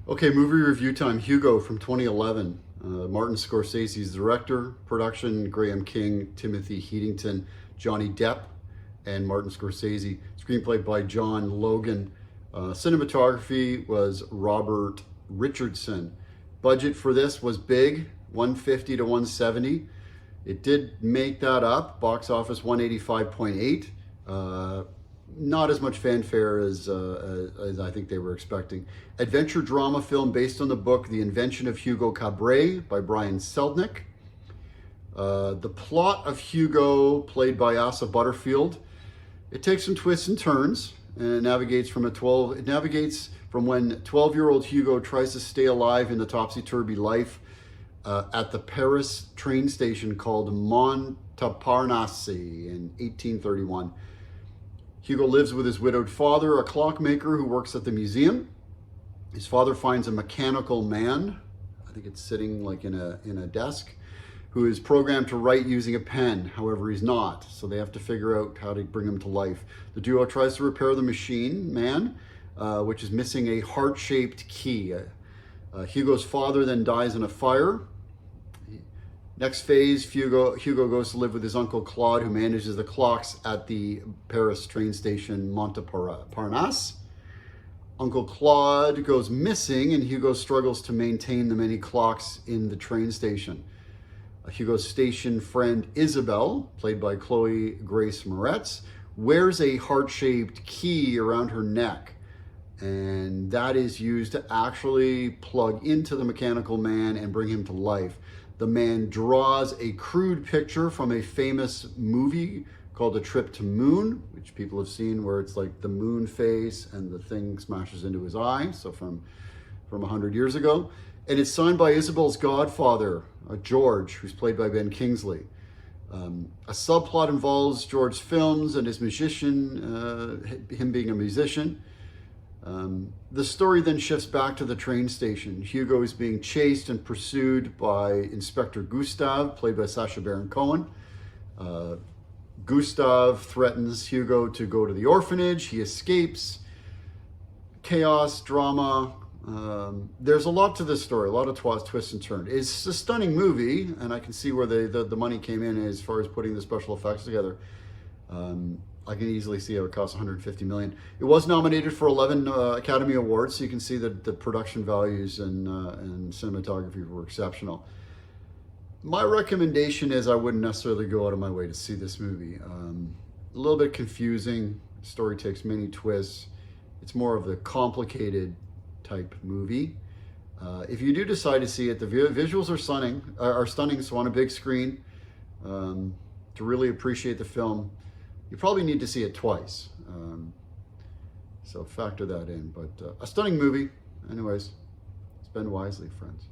Okay, movie review time. Hugo from 2011. Martin Scorsese's director. Production, Graham King, Timothy Heatington, Johnny Depp, and Martin Scorsese. Screenplay by John Logan. Cinematography was Robert Richardson. Budget for this was big, 150 to 170. It did make that up. Box office 185.8. Not as much fanfare as I think they were expecting. Adventure drama film based on the book The Invention of Hugo Cabret by Brian Selznick. The plot of Hugo, played by Asa Butterfield, it takes some twists and turns, and it navigates from when 12-year-old Hugo tries to stay alive in the topsy-turvy life at the Paris train station called Montparnasse in 1831. Hugo lives with his widowed father, a clockmaker who works at the museum. His father finds a mechanical man, I think it's sitting like in a desk, who is programmed to write using a pen. However, he's not, so they have to figure out how to bring him to life. The duo tries to repair the machine man, which is missing a heart-shaped key. Hugo's father then dies in a fire. Next phase, Hugo goes to live with his uncle Claude, who manages the clocks at the Paris train station Montparnasse. Uncle Claude goes missing, and Hugo struggles to maintain the many clocks in the train station. Hugo's station friend Isabelle, played by Grace Moretz, wears a heart-shaped key around her neck, and that is used to actually plug into the mechanical man and bring him to life. The man draws a crude picture from a famous movie called A Trip to Moon, which people have seen, where it's like the moon face and the thing smashes into his eye, so from 100 years ago. And it's signed by Isabel's godfather, George, who's played by Ben Kingsley. A subplot involves George's films and his musician, him being a musician. The story then shifts back to the train station. Hugo is being chased and pursued by Inspector Gustave, played by Sacha Baron Cohen. Gustave threatens Hugo to go to the orphanage. He escapes. Chaos, drama. There's a lot to this story, a lot of twists and turns. It's a stunning movie, and I can see where the money came in as far as putting the special effects together. I can easily see how it cost $150 million. It was nominated for 11 Academy Awards, so you can see that the production values and cinematography were exceptional. My recommendation is I wouldn't necessarily go out of my way to see this movie. A little bit confusing. The story takes many twists. It's more of the complicated type movie. If you do decide to see it, the visuals are stunning. So on a big screen, to really appreciate the film, you probably need to see it twice. So factor that in. But a stunning movie. Anyways, spend wisely, friends.